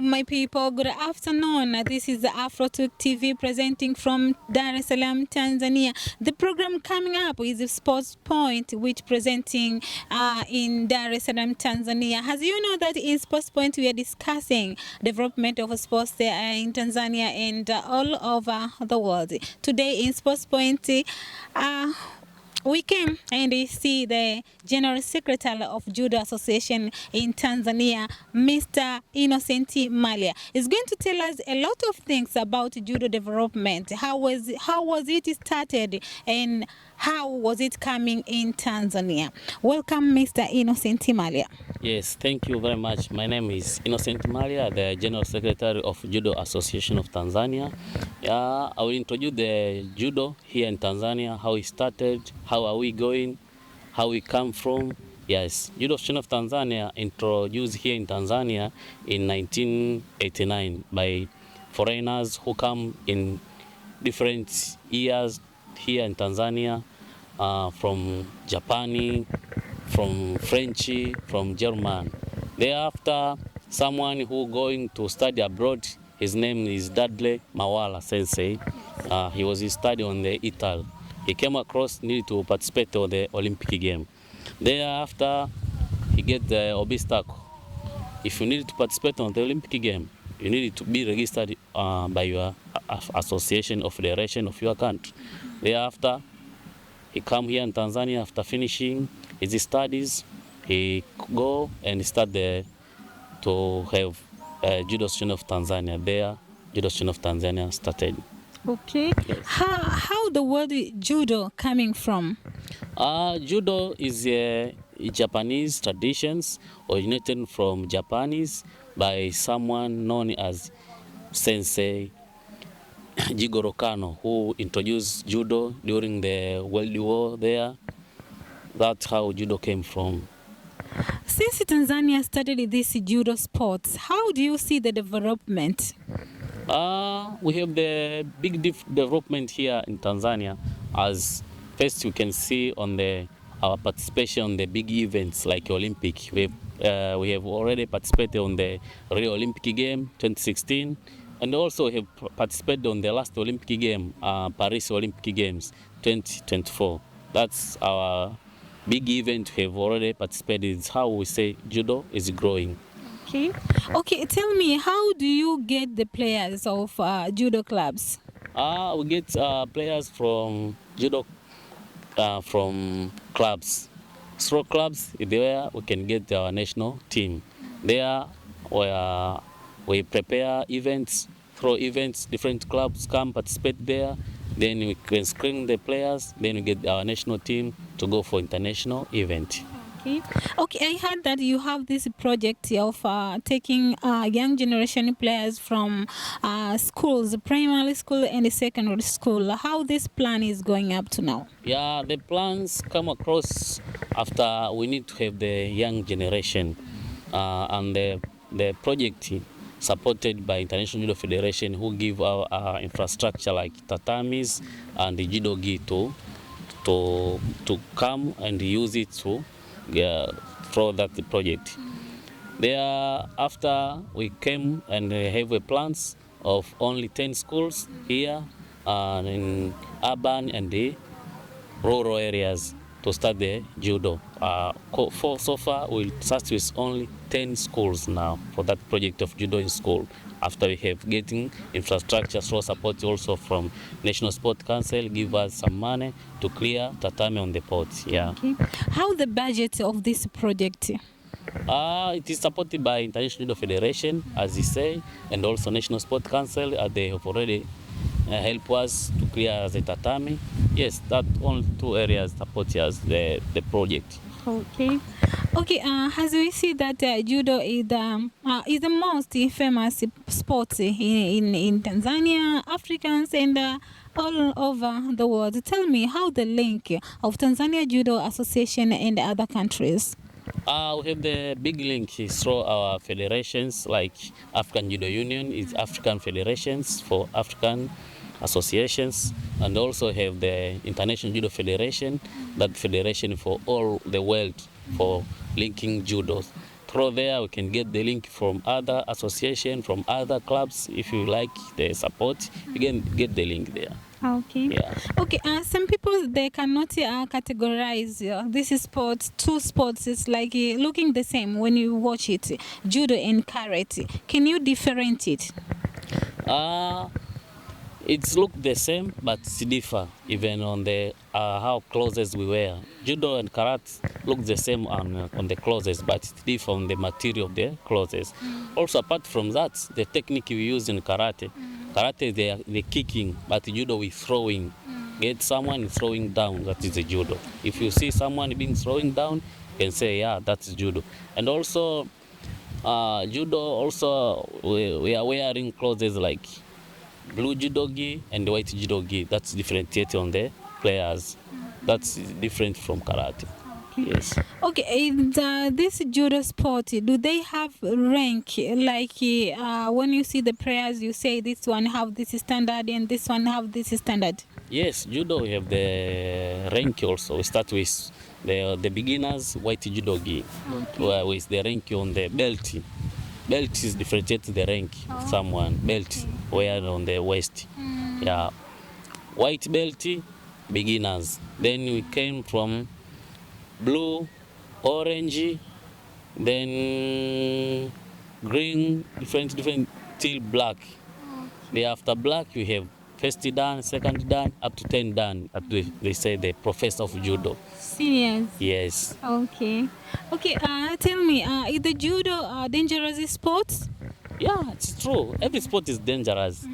My people, good afternoon. This is the AfroTürk TV presenting from Dar es Salaam, Tanzania. The program coming up is the Sports Point, which presenting in Dar es Salaam, Tanzania. As you know that in Sports Point we are discussing development of sports there in Tanzania and all over the world. Today in Sports Point, we came and see the General Secretary of Judo Association in Tanzania, Mr. Innocent Mallya. He's going to tell us a lot of things about judo development. How was it started and how was it coming in Tanzania? Welcome, Mr. Innocent Mallya. Yes, thank you very much. My name is Innocent Mallya, the General Secretary of Judo Association of Tanzania. I will introduce the judo here in Tanzania, how it started, how are we going, how we come from. Yes, Judo Association of Tanzania introduced here in Tanzania in 1989 by foreigners who come in different years here in Tanzania, from Japan, from French, from German. Thereafter, someone who going to study abroad, his name is Dudley Mawala Sensei. He was studying on the Italy. He came across needed to participate on the Olympic game. Thereafter, he get the obstacle. If you need to participate on the Olympic game, you need to be registered by your association or federation of your country. Thereafter, he come here in Tanzania after finishing his studies. He go and start to have Judo Association of Tanzania. There, Judo Association of Tanzania started. Okay. Yes. How the word judo coming from? Judo is a Japanese traditions originated from Japanese by someone known as Sensei Jigoro Kano, who introduced judo during the World War there. That's how judo came from. Since Tanzania started this judo sports, how do you see the development? We have the big development here in Tanzania. As first you can see on our participation on the big events like Olympic. We have already participated on the Rio Olympic game 2016, and also have participated on the last Olympic game, Paris Olympic Games 2024. That's our big event we have already participated. It's how we say judo is growing. Okay, tell me, how do you get the players of judo clubs? We get players from judo from clubs. Through clubs, there we can get our national team. There we prepare events. Through events, different clubs come participate there. Then we can screen the players. Then we get our national team to go for international event. Okay, I heard that you have this project of taking young generation players from schools, primary school and secondary school. How this plan is going up to now? Yeah, the plans come across after we need to have the young generation, and the project supported by International Judo Federation, who give our infrastructure like tatamis and the judo gi to come and use it to through that project. Thereafter, we came and have a plans of only 10 schools here in urban and the rural areas to start the judo. So far, we'll start with only 10 schools now for that project of judo in school. After we have getting infrastructure, so support also from National Sport Council, give us some money to clear tatami on the port. Yeah. Okay. How the budget of this project? It is supported by International Judo Federation, as you say, and also National Sport Council. They have already helped us to clear the tatami. Yes, that only two areas support us the project. Okay. As we see that judo is the most famous sport in Tanzania, Africans, and all over the world. Tell me how the link of Tanzania Judo Association and other countries. We have the big link through our federations, like African Judo Union is African federations for African associations, and also have the International Judo Federation, that federation for all the world for linking judo through there. We can get the link from other association, from other clubs. If you like the support, you can get the link there. Okay. Yeah. Okay. Some people they cannot categorize this is sports. Two sports is like looking the same when you watch it. Judo and karate. Can you differentiate? It's look the same, but it's differ even on the how clothes we wear. Judo and karate look the same on the clothes, but it's differ on the material of the clothes. Also, apart from that, the technique we use in karate. Karate they kicking, but judo we throwing. Get someone throwing down, that is a judo. If you see someone being throwing down, you can say, yeah, that's judo. And also, judo also we are wearing clothes like blue judogi and white judogi. That's differentiated on the players. That's different from karate. Yes. Okay, in this judo sport, do they have rank? Like when you see the players, you say this one have this standard and this one have this standard. Yes, judo we have the rank also. We start with the beginners white judogi, with the rank on the belt. Belt is differentiated the rank. Someone belt wear on the waist. Yeah, white belt beginners. Then we came from blue, orange, then green, different till black. Then after black we have first dan, second dan, up to 10 dan. Up to, they say the professor of judo. Serious? Yes. Okay. Okay. Tell me, is the judo dangerous sport? Yeah, it's true. Every sport is dangerous.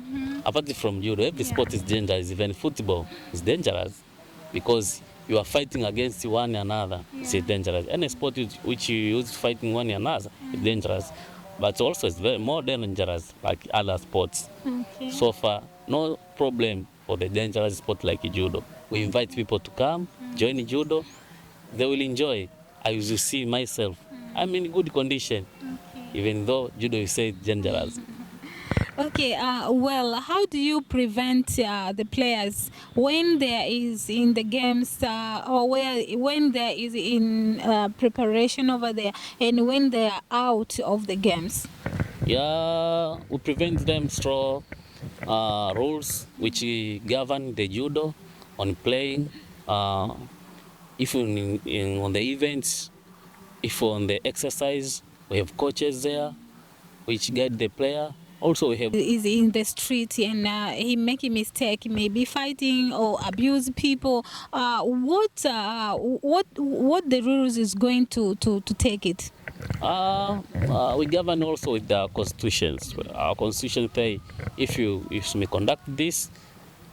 Apart from judo, every sport is dangerous. Even football is dangerous because you are fighting against one another. It's dangerous. Any sport which you use fighting one another is dangerous. But also it's very more dangerous like other sports. Okay. So far, no problem for the dangerous sport like judo. We invite people to come, join judo. They will enjoy. I used to see myself. I'm in good condition, even though judo is said dangerous. Okay, well, how do you prevent the players when there is in the games or when there is in preparation over there and when they are out of the games? Yeah, we prevent them through rules which govern the judo on playing. If on the events, if on the exercise, we have coaches there which guide the player. Also, we have Is in the street and he make a mistake, maybe fighting or abuse people. What the rules is going to take it? we govern also with the constitutions. Our constitution say if you misconduct this,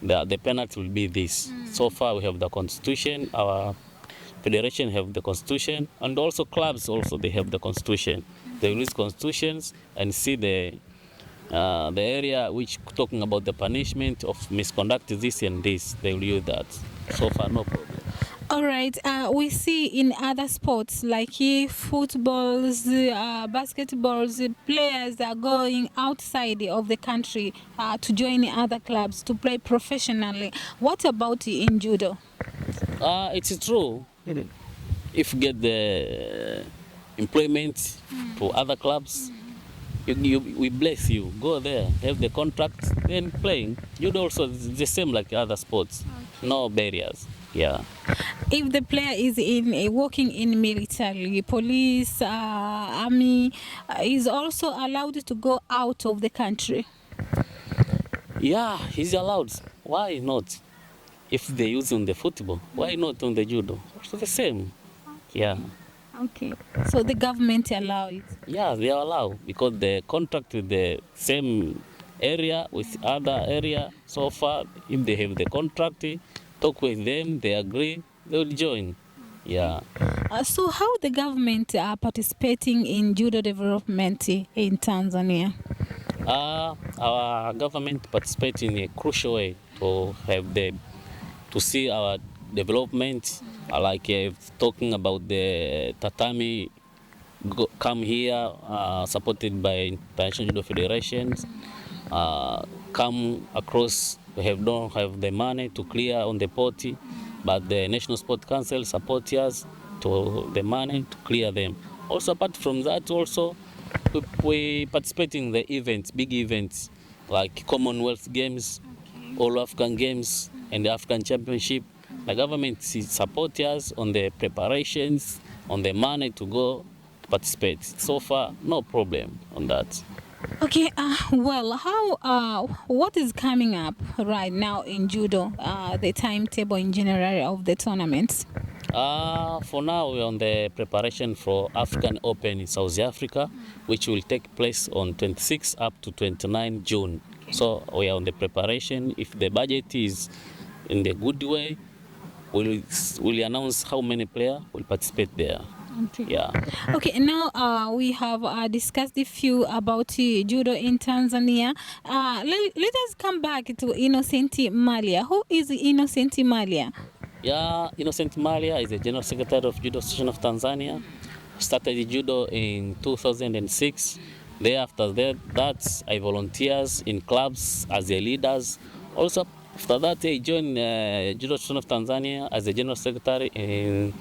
the penalty will be this. So far, we have the constitution. Our federation have the constitution, and also clubs also they have the constitution. They release constitutions and see the area which talking about the punishment of misconduct this and this. They will use that. So far, no problem. All right. We see in other sports like footballs, basketballs, players are going outside of the country to join other clubs to play professionally. What about in judo? It's true. If you get the employment to other clubs, we bless you. Go there, have the contract, then playing. Judo also is the same like other sports. No barriers. Yeah. If the player is in working in military, police, army, is also allowed to go out of the country. Yeah, he's allowed. Why not? If they use on the football, why not on the judo? Also the same. Yeah. Okay. So the government allow it. Yeah, they are allowed because they contract with the same area with other area. So far, if they have the contract, talk with them, they agree, they will join. Yeah. So how the government are participating in judo development in Tanzania? Our government participates in a crucial way to have to see our development, like talking about the tatami come here, supported by International Judo Federations, come across. We don't have the money to clear on the potty, but the National Sport Council support us to the money to clear them. Also, apart from that, also we participate in the events, big events like Commonwealth Games, All African Games, and the African Championship. The government supports us on the preparations, on the money to go participate. So far, no problem on that. Okay, well, what is coming up right now in judo? The timetable in general of the tournaments. For now, we're on the preparation for African Open in South Africa, which will take place on 26 up to 29 June. So we are on the preparation. If the budget is in the good way, we'll announce how many players will participate there. Okay. Yeah. Okay, now we have discussed a few about judo in Tanzania. Let us come back to Innocent Mallya. Who is Innocent Mallya? Yeah, Innocent Mallya is the General Secretary of Judo Association of Tanzania. Started judo in 2006. Thereafter that, I volunteers in clubs as a leaders. Also, after that, I joined Judo Association of Tanzania as a General Secretary in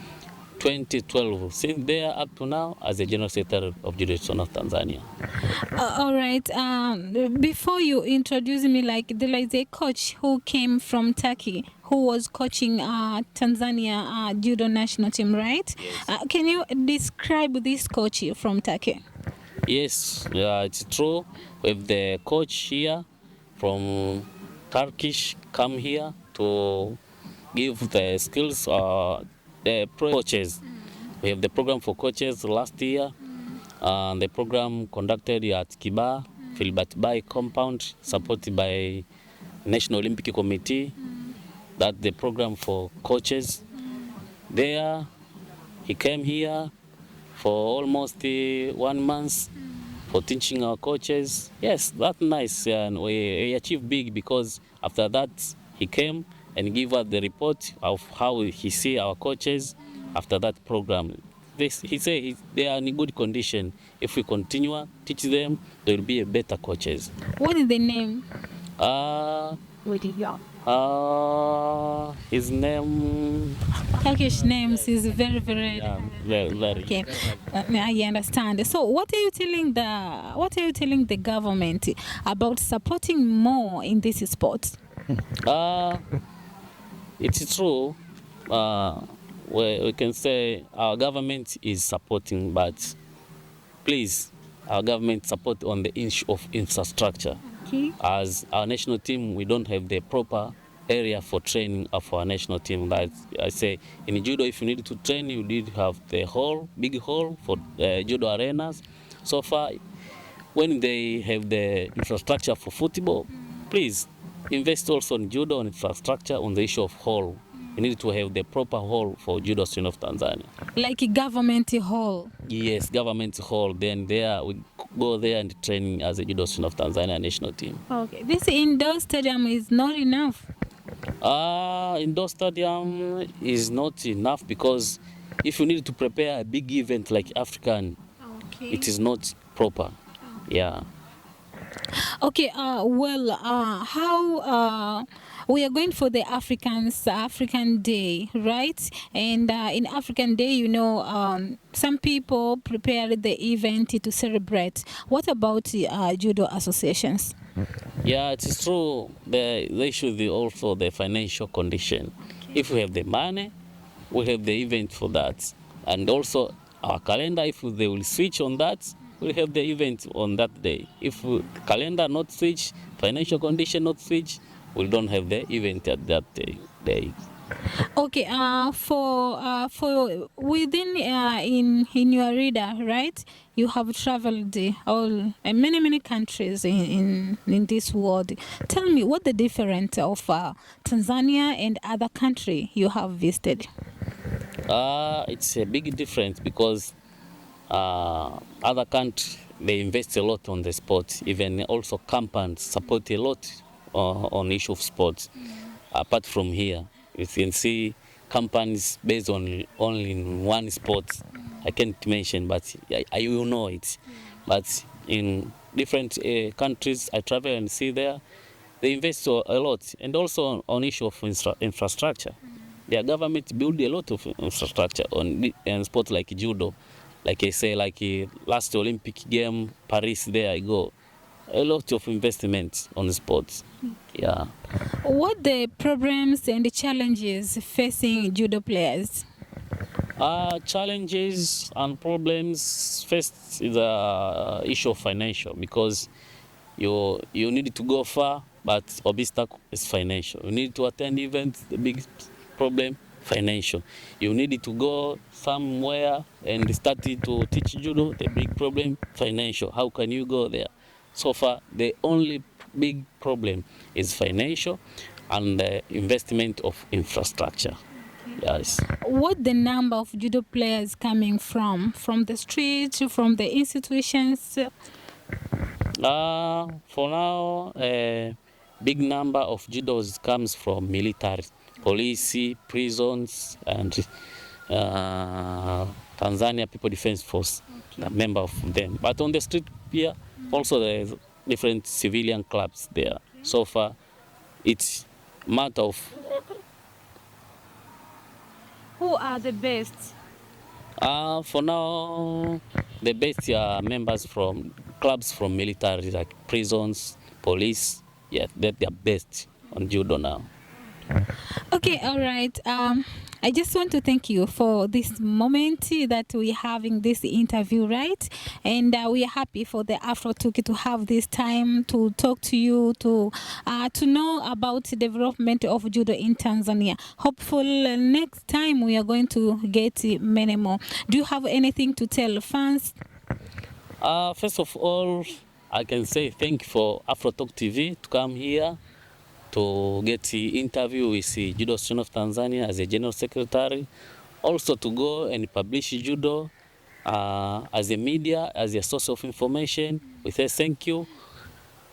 2012. Since there up to now, as a General Secretary of Judo Association of Tanzania. All right. Before you introduce me, like there is a coach who came from Turkey who was coaching Tanzania judo national team, right? Yes. Can you describe this coach from Turkey? Yes, it's true. With the coach here from Turkish come here to give the skills the coaches. We have the program for coaches last year. The program conducted at Kiba, Filbert Bay compound, supported by National Olympic Committee. That's the program for coaches. There, he came here for almost 1 month for teaching our coaches. Yes, that's nice, and we achieved big because after that he came and gave us the report of how he see our coaches after that program. He said they are in good condition. If we continue teach them, they will be a better coaches. What is the name? His name. Turkish names is very Yeah, very. okay. I understand. So, what are you telling the government about supporting more in this sport? It's true. We can say our government is supporting, but please, our government support on the issue of infrastructure. Okay. As our national team, we don't have the proper area for training of our national team. Like I say, in judo, if you need to train, you need to have the big hall for judo arenas. So far, when they have the infrastructure for football, please invest also in judo and infrastructure on the issue of hall. You need to have the proper hall for Judo Association of Tanzania. Like a government hall? Yes, government hall. Then there we go there and train as a Judo Association of Tanzania national team. Okay. This indoor stadium is not enough? Indoor stadium is not enough because if you need to prepare a big event like African, okay, it is not proper. Yeah. Okay, how we are going for the African Day, right? And in African Day, some people prepare the event to celebrate. What about judo associations? Yeah, it is true. They should be also the financial condition. Okay. If we have the money, we have the event for that. And also our calendar, if they will switch on that, we'll have the event on that day. If calendar not switch, financial condition not switch, we don't have the event at that day. Okay, for within in your reader, right? You have traveled all many countries in this world. Tell me what the difference of Tanzania and other country you have visited. It's a big difference because other countries they invest a lot on the sport. Even also companies support a lot on issue of sports. Apart from here, you can see companies based on only in one sport. I can't mention, but I will know it. But in different countries I travel and see there, they invest a lot, and also on issue of infrastructure. Their government build a lot of infrastructure on sports like judo. Like I say, like last Olympic game, Paris, there I go. A lot of investment on sports. Yeah. What the problems and the challenges facing judo players? Challenges and problems. First is the issue of financial, because you need to go far, but obstacle is financial. You need to attend events, the big problem, financial. You need to go somewhere and start to teach judo, the big problem, financial. How can you go there? So far, the only big problem is financial and the investment of infrastructure. Yes. What the number of judo players coming from? From the streets, from the institutions? For now, a big number of judos comes from military, police, prisons, and Tanzania People Defense Force, a member of them. But on the street here, also there's different civilian clubs there. So far, it's matter of Who are the best? for now, the best are members from clubs from military, like prisons, police. Yeah, they're best on judo now. Okay, all right. I just want to thank you for this moment that we're having this interview, right? And we are happy for the AfroTürk to have this time to talk to you, to know about the development of judo in Tanzania. Hopefully, next time we are going to get many more. Do you have anything to tell fans? First of all, I can say thank you for AfroTürk TV to come here to get the interview with the Judo Association of Tanzania as a General Secretary. Also to go and publish judo as a media, as a source of information. We say thank you.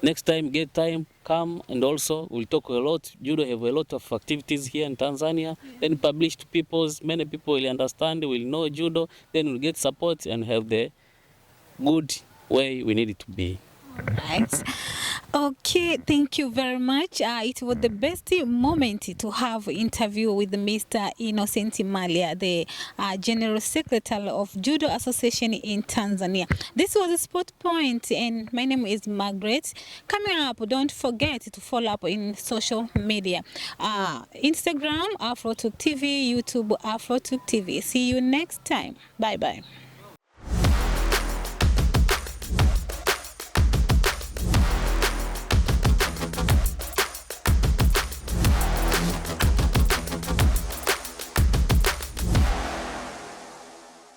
Next time, get time, come, and also we'll talk a lot. Judo have a lot of activities here in Tanzania. Then publish to people, many people will understand, will know judo, then we'll get support and have the good way we need it to be. Right. Okay, thank you very much. It was the best moment to have interview with Mr. Innocent Mallya, the General Secretary of Judo Association in Tanzania. This was a Sport Point, and my name is Margaret. Coming up, don't forget to follow up in social media. Instagram, AfroTürk TV, YouTube, AfroTürk TV. See you next time. Bye-bye.